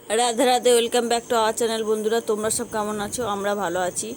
Radhe Radhe, welcome back to our channel. বন্ধুরা, তোমরা সব কেমন আছো? আমরা ভালো আছি।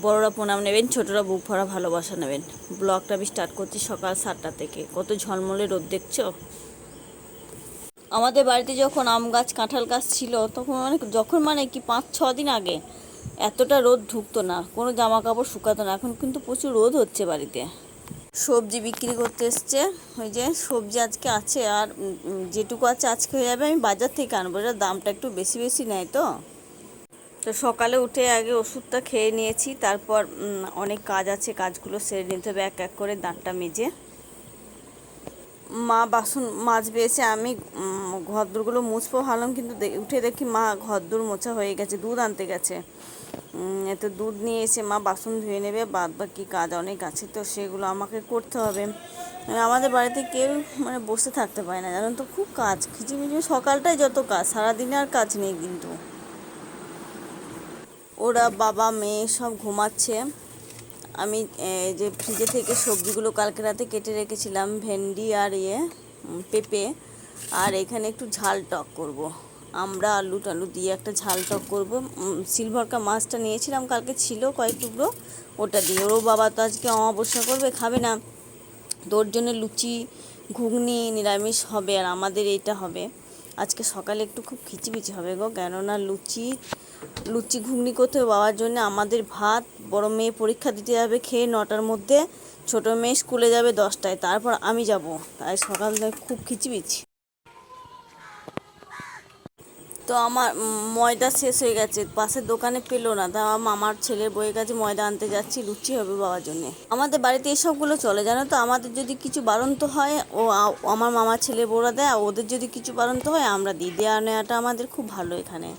বড়রা প্রণাম নেবেন, ছোটরা বুক ভরা ভালোবাসা নেবেন। ব্লগটা আমি স্টার্ট করছি সকাল 7টা থেকে। কত ঝলমলে রোদ দেখছো। আমাদের বাড়িতে যখন আম গাছ কাঁঠাল গাছ ছিল তখন মানে কি 5-6 দিন আগে এতটা রোদ ঢুকতো না, কোনো জামা কাপড় শুকাতো না। এখন কিন্তু প্রচুর রোদ হচ্ছে বাড়িতে। সবজি বিক্রি করতে এসছে, ওই যে সবজি আজকে আছে, আর যেটুকু আছে আজকে হয়ে যাবে। আমি বাজার থেকে আনবো, এটার দামটা একটু বেশি বেশি নেয় তো। তো সকালে উঠে আগে ওষুধটা খেয়ে নিয়েছি, তারপর অনেক কাজ আছে, কাজগুলো সেরে নিতে হবে এক এক করে, দাঁতটা মেজে। মা বাসন মাজবে এসে, আমি ঘরদোরগুলো মুছবো ভাবলাম, কিন্তু উঠে দেখি মা ঘরদোর মোছা হয়ে গেছে, দুধ আনতে গেছে। এত দুধ নিয়ে এসে মা বাসন ধুয়ে নেবে, বাদ বাকি কাজ অনেক আছে, তো সেগুলো আমাকে করতে হবে। আমাদের বাড়িতে কেউ বসে থাকতে পারে না, জানো তো, খুব কাজ, খিচিমিচি সকালটাই যত কাজ, সারাদিনে আর কাজ নেই কিন্তু। ওরা বাবা মেয়ে সব ঘুমাচ্ছে। আমি যে ফ্রিজে থেকে সবজিগুলো কালকে রাতে কেটে রেখেছিলাম, ভেন্ডি আর পেঁপে, আর এখানে একটু ঝাল টক করব। আমরা আলু টালু দিয়ে একটা ঝাল টক করবো। সিলভারকা মাছটা নিয়েছিলাম কালকে, ছিল কয়েক টুকরো, ওটা দিয়ে। ওরও বাবা তো আজকে অমাবস্যা করবে, খাবে না, তো ওর জন্য লুচি ঘুগনি নিরামিষ হবে, আর আমাদের এইটা হবে। আজকে সকালে একটু খুব খিচিবিচি হবে গো, কেননা লুচি লুচি ঘুগনি করতে হবে বাবার জন্য। আমাদের ভাত, বড় মেয়ে পরীক্ষা দিতে যাবে খেয়ে 9টার মধ্যে, ছোট মেয়ে স্কুলে যাবে 10টায়, তারপর আমি যাব, তাই সকাল থেকে খুব খিচিবিচি। তো আমার ময়দা শেষ হয়ে গেছে, পাশের দোকানে পেলো না, তা আমার ছেলের বইয়ের কাছে ময়দা আনতে যাচ্ছি, লুচি হবে বাবার জন্যে। আমাদের বাড়িতে এসবগুলো চলে, জানো তো। আমাদের যদি কিছু বারন্ত হয়, আমার মামার ছেলে বউরা দেয়, ওদের যদি কিছু বারন্ত হয় আমরা দিই, দেওয়া নেওয়াটা আমাদের খুব ভালো এখানে।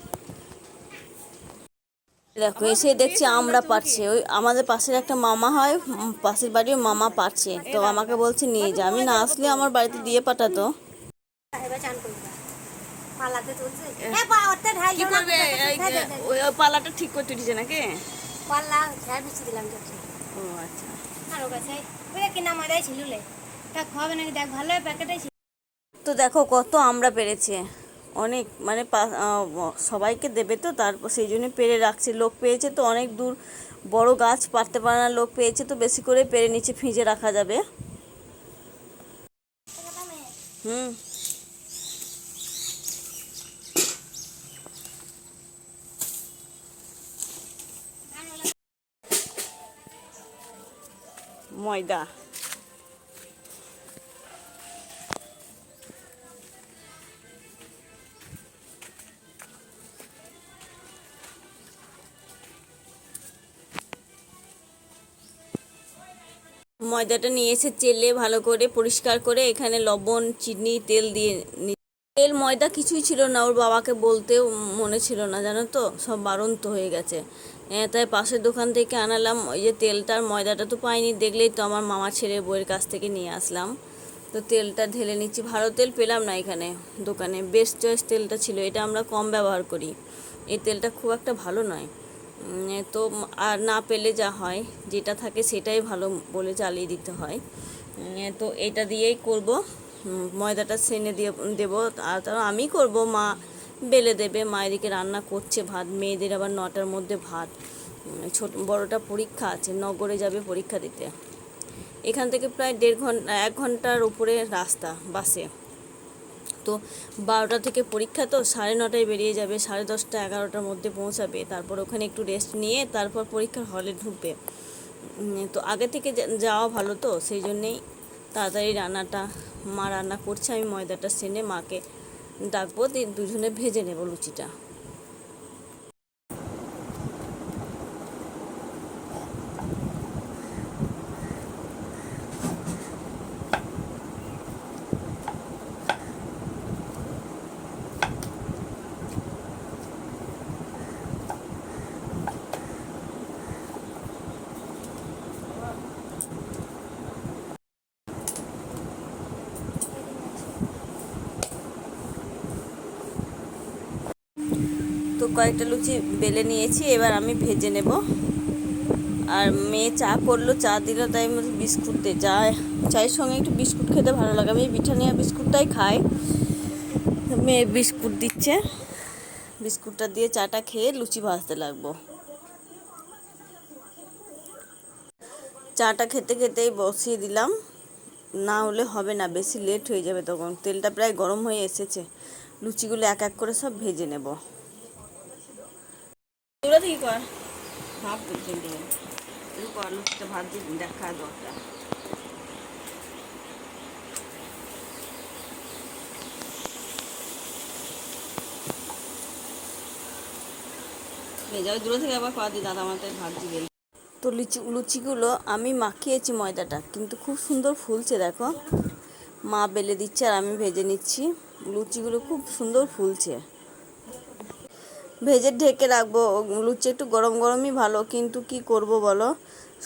দেখো এসে দেখছি আমরা পারছে, ওই আমাদের পাশের একটা মামা হয়, পাশের বাড়ির মামা পারছে, তো আমাকে বলছে নিয়ে যা। আমি না আসলে আমার বাড়িতে দিয়ে পাঠাতো। কি করবে, ওই পালাটা ঠিক করতে দিচ্ছে নাকি? পাল্লা ঝাড় বিছি দিলাম তো। ও আচ্ছা। আরো কাছে ওই কিনা মাদাই ছিল লে, তা খাবে নাকি দেখ, ভালো প্যাকেটে ছিল। তো দেখো কত আমরা পেরেছে, অনেক, সবাইকে দেবে তো, তারপর সেই জন্য পেরে রাখছে। লোক পেয়েছে তো অনেক দূর, বড় গাছ পারতে পারে না, লোক পেয়েছে তো বেশি করে পেরে নিচে ফ্রিজে রাখা যাবে। হুম। ময়দা, ময়দাটা নিয়ে এসে চেলে ভালো করে পরিষ্কার করে এখানে লবণ চিনি তেল দিয়ে তেল ময়দা কিছুই ছিল না, ওর বাবাকে বলতেও মনে ছিল না, জানো তো, সব বারন্ত হয়ে গেছে। তাই পাশের দোকান থেকে আনালাম, ওই যে তেলটার ময়দাটা তো পাইনি, দেখলেই তো, আমার মামার ছেলের বইয়ের কাছ থেকে নিয়ে আসলাম। তো তেলটা ঢেলে নিচ্ছি, ভালো তেল পেলাম না এখানে দোকানে, বেস্ট চয়েস তেলটা ছিল, এটা আমরা কম ব্যবহার করি, এই তেলটা খুব একটা ভালো নয়। তো আর না পেলে যা হয়, যেটা থাকে সেটাই ভালো বলে চালিয়ে দিতে হয়। তো এটা দিয়েই করব, ময়দাটা সেনে দিয়ে দেবো, আর তারপর আমি করব, মা বেলে দেবে। মা এদিকে রান্না করছে ভাত, মেয়েদের আবার 9টার মধ্যে ভাত, ছোট বড়টা পরীক্ষা আছে, নগরে যাবে পরীক্ষা দিতে। এখান থেকে প্রায় 1.5 ঘন্টা 1 ঘন্টার উপরে রাস্তা বাসে। তো 12টা থেকে পরীক্ষা, তো 9:30টায় বেরিয়ে যাবে, 10:30 11টার মধ্যে পৌঁছাবে, তারপর ওখানে একটু রেস্ট নিয়ে তারপর পরীক্ষার হলে ঢুকবে। তো আগে থেকে যাওয়া ভালো, তো সেই জন্যেই তাড়াতাড়ি রান্নাটা মা রান্না করছে, আমি ময়দাটা সেনে মাকে ডাকবো, দুজনে ভেজে নেব লুচিটা। তো কয়েকটা লুচি বেলে নিয়েছি, এবার আমি ভেজে নেব। আর মেয়ে চা করলো, চা দিল, তাই আমি বিস্কুট দে, চায়ের সঙ্গে একটু বিস্কুট খেতে ভালো লাগে, আমি ব্রিটানিয়া বিস্কুটটাই খাই। মেয়ে বিস্কুট দিচ্ছে, বিস্কুটটা দিয়ে চাটা খেয়ে লুচি ভাজতে লাগবো। চাটা খেতে খেতেই বসিয়ে দিলাম, না হলে হবে না, বেশি লেট হয়ে যাবে তখন। তেলটা প্রায় গরম হয়ে এসেছে, লুচিগুলো এক এক করে সব ভেজে নেব। তোরা কি কর ভাব কর, লুচিটা ভাত দিয়ে দেখা দরকার। ভেজাও দূরে থেকে আবার করা দিই, দাদা আমার তাই ভাবছি গেল। তো লুচিগুলো আমি মাখিয়েছি ময়দাটা, কিন্তু খুব সুন্দর ফুলছে দেখো। মা বেলে দিচ্ছে আর আমি ভেজে নিচ্ছি। লুচিগুলো খুব সুন্দর ফুলছে। ভেজে ঢেকে রাখবো। লুচি একটু গরম গরমই ভালো, কিন্তু কি করব বলো,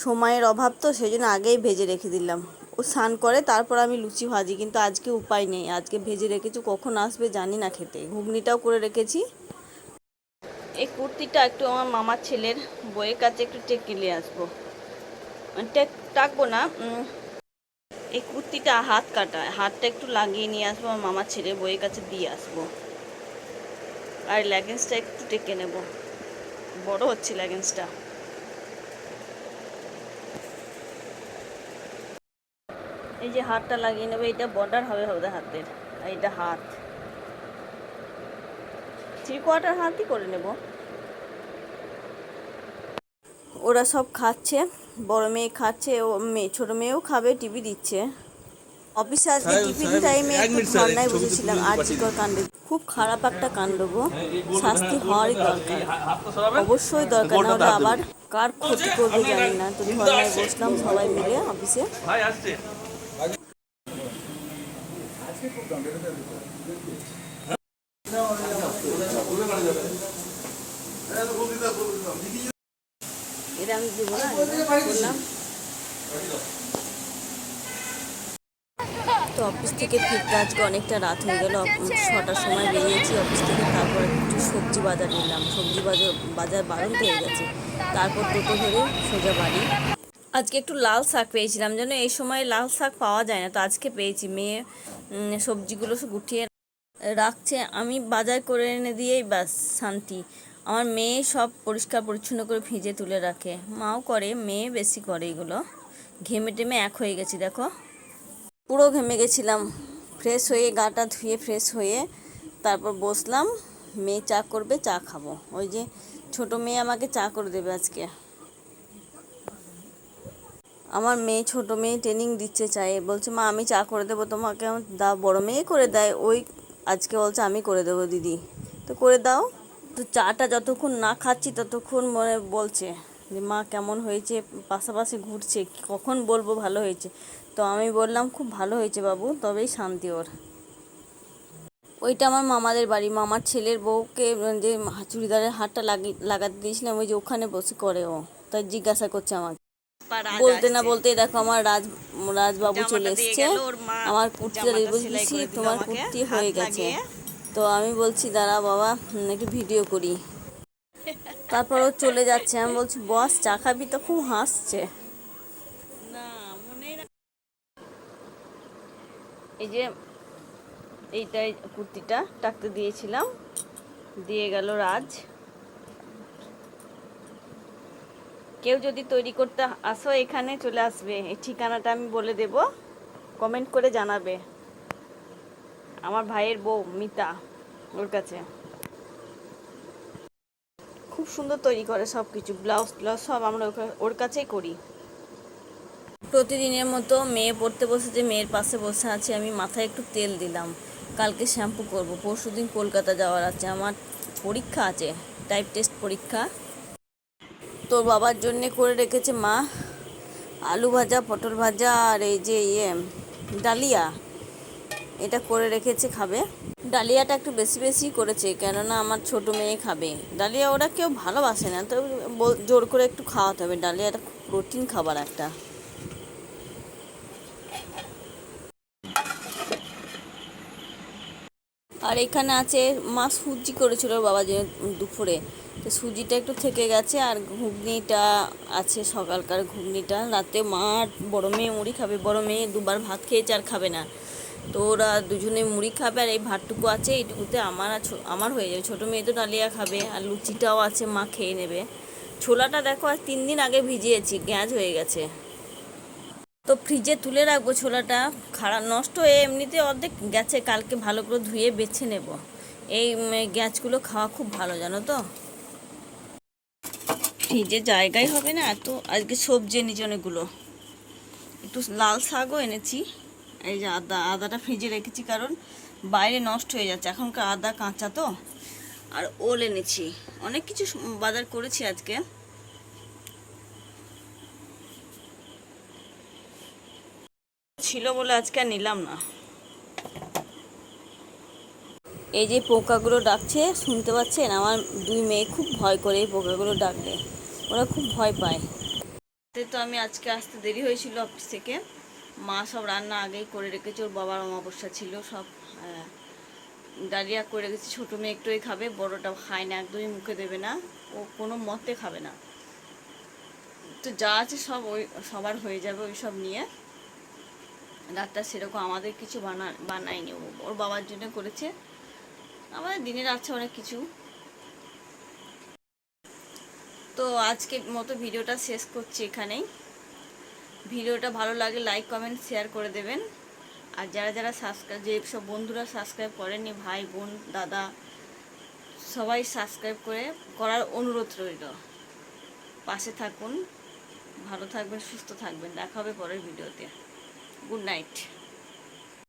সময়ের অভাব তো, সেই জন্য আগেই ভেজে রেখে দিলাম। ও স্নান করে তারপর আমি লুচি ভাজি, কিন্তু আজকে উপায় নেই, আজকে ভেজে রেখেছি, কখন আসবে জানি না খেতে। ঘুগনিটাও করে রেখেছি। এই কুর্তিটা একটু আমার মামার ছেলের বইয়ের কাছে একটু টেকে নিয়ে আসবো, টাকবো না। এই কুর্তিটা হাত কাটা, হাতটা একটু লাগিয়ে নিয়ে আসবো, আমার মামার ছেলের বইয়ের কাছে দিয়ে আসবো। আর লেগিংসটা একটু টেকে নেব, বড় হচ্ছে লেগিংসটা। এই যে হাতটা লাগিয়ে নেবো, এটা বর্ডার হবে ওদের হাতের, আর এটা হাত 3/4 হাতই করে নেব। ওরা সব খাচ্ছে, বড় মেয়ে খাচ্ছে, ও মেয়ে ছোট মেয়েও খাবে, টিভি দিচ্ছে। অফিসে আজকে টিফিন টাইমে একটু ধর্নায় বসেছিলাম আর্জিকর কাণ্ডে। খুব খারাপ একটা কাণ্ড গো, শাস্তি হওয়ারই দরকার, অবশ্যই দরকার, নাহলে আবার কার ক্ষতি করবে জানি না। তো ধর্নায় বসলাম সবাই মিলে অফিসে। এটা আমি দেবো না, বললাম। তো অফিস থেকে ফিরতে আজকে অনেকটা রাত হয়ে গেল, 6টার সময় বেরিয়েছি অফিস থেকে। তারপর একটু সবজি বাজার নিলাম, সবজি বাজার বারণ হয়ে গেছে। তারপর টোটো ধরে সোজা বাড়ি। আজকে একটু লাল শাক পেয়েছিলাম, যেন এই সময় লাল শাক পাওয়া যায় না, তো আজকে পেয়েছি। মেয়ে সবজিগুলো সব গুটিয়ে রাখছে, আমি বাজার করে এনে দিয়েই ব্যাস শান্তি। আমার মেয়ে সব পরিষ্কার পরিচ্ছন্ন করে ভিজে তুলে রাখে, মাও করে, মেয়ে বেশি করে এগুলো। ঘেমে টেমে এক হয়ে গেছি দেখো, পুরো ঘেমে গেছিলাম। ফ্রেশ হয়ে গাটা ধুয়ে ফ্রেশ হয়ে তারপর বসলাম, মেয়ে চা করবে, চা খাবো। ওই যে ছোট মেয়ে আমাকে চা করে দেবে আজকে। আমার মেয়ে, ছোট মেয়ে ট্রেনিং দিচ্ছে চায়ে, বলছে মা আমি চা করে দেবো তোমাকে। দাও, বড় মেয়ে করে দেয়, ওই আজকে বলছে আমি করে দেবো দিদি, তো করে দাও। তো চাটা যতক্ষণ না খাচ্ছি ততক্ষণ মনে বলছে যে মা কেমন হয়েছে, পাশাপাশি ঘুরছে, কখন বলবো ভালো হয়েছে। তো আমি বললাম খুব ভালো হয়েছে বাবু, তবেই শান্তি ওর। ওইটা আমার মামাদের বাড়ি, মামার ছেলের বউকে যে চুড়িদারের হারটা লাগাতে দিয়েছিলাম, ওই যে ওখানে বসে করে ও, তাই জিজ্ঞাসা করছে আমাকে। বলতে না বলতেই দেখো আমার রাজবাবু চলে এসছে। আমার কুর্তিটা বলছি তোমার কুর্তি হয়ে গেছে, তো আমি বলছি দাঁড়া বাবা একটু ভিডিও করি। তারপর ও চলে যাচ্ছে, আমি বলছি বস চা খাবি, তো খুব হাসছে। এই যে এইটাই কুর্তিটা টাকতে দিয়েছিলাম, দিয়ে গেল রাজ। কেউ যদি তৈরি করতে আসো এখানে চলে আসবে, এই ঠিকানাটা আমি বলে দেব, কমেন্ট করে জানাবে। আমার ভাইয়ের বউ মিতা, ওর কাছে খুব সুন্দর তৈরি করে সব কিছু, ব্লাউজ সব আমরা ওর কাছেই করি। প্রতিদিনের মতো মেয়ে পড়তে বসেছে, মেয়ের পাশে বসে আছে, আমি মাথায় একটু তেল দিলাম। কালকে শ্যাম্পু করব, পরশুদিন কলকাতা যাওয়ার আছে, আমার পরীক্ষা আছে, টাইপ টেস্ট পরীক্ষা। তোর বাবার জন্যে করে রেখেছে মা আলু ভাজা, পটল ভাজা, আর এই যে ডালিয়া, এটা করে রেখেছে, খাবে। ডালিয়াটা একটু বেশি বেশি করেছে, কেননা আমার ছোট মেয়ে খাবে ডালিয়া, ওরা কেউ ভালোবাসে না, তো জোর করে একটু খাওয়াতে হবে। ডালিয়াটা খুব প্রোটিন খাবার একটা। আর এখানে আছে মা সুজি করেছিল বাবা যে দুপুরে, তো সুজিটা একটু থেকে গেছে, আর ঘুগনিটা আছে সকালকার ঘুগনিটা। রাতে মা আর বড়ো মেয়ে মুড়ি খাবে, বড়ো মেয়ে দুবার ভাত খেয়েছে আর খাবে না, তো ওরা দুজনে মুড়ি খাবে আর এই ভাতটুকু আছে, এইটুকুতে আমার হয়ে যাবে। ছোটো মেয়ে তো ডালিয়া খাবে আর লুচিটাও আছে, মা খেয়ে নেবে। ছোলাটা দেখো আজ 3 দিন আগে ভিজিয়েছি, গ্যাঁজ হয়ে গেছে। তো ফ্রিজে তুলে রাখবো ছোলাটা, খারাপ নষ্ট হয়ে এমনিতে অর্ধেক গেছে, কালকে ভালো করে ধুয়ে বেছে নেব। এই গ্যাঁচগুলো খাওয়া খুব ভালো জানো তো। ফ্রিজে জায়গাই হবে না এত। আজকে সবজি এনেছি অনেকগুলো, একটু লাল শাকও এনেছি। এই যে আদাটা ফ্রিজে রেখেছি কারণ বাইরে নষ্ট হয়ে যাচ্ছে, এখনকার আদা কাঁচা তো। আর ওল এনেছি, অনেক কিছু বাজার করেছি আজকে। ছিল বলে আজকে আর নিলাম না। এই যে পোকাগুলো ডাকছে, শুনতে পাচ্ছেন? আমার 2 মেয়ে খুব ভয় করে এই পোকাগুলো ডাকলে, ওরা খুব ভয় পায়। তো আমি আজকে আসতে দেরি হয়েছিল অফিস থেকে, মা সব রান্না আগেই করে রেখেছে, ওর বাবার অমাবস্যা ছিল, সব ডালিয়া করে রেখেছি। ছোটো মেয়ে একটুই খাবে, বড়টা খায় না, একদমই মুখে দেবে না, ও কোনো মতে খাবে না। তো যা আছে সব সবার হয়ে যাবে ওই সব নিয়ে। রাতটা সেরকম আমাদের কিছু বানায়নি, ওর বাবার জন্য করেছে। আমাদের দিনের আছে অনেক কিছু। তো আজকে মতো ভিডিওটা শেষ করছি এখানেই। ভিডিওটা ভালো লাগে লাইক কমেন্ট শেয়ার করে দেবেন। আর যারা যারা সাবস্ক্রাইব, যেসব বন্ধুরা সাবস্ক্রাইব করেননি, ভাই বোন দাদা সবাই সাবস্ক্রাইব করার অনুরোধ রইল। পাশে থাকুন, ভালো থাকবেন, সুস্থ থাকবেন। দেখা হবে পরের ভিডিওতে। Good night.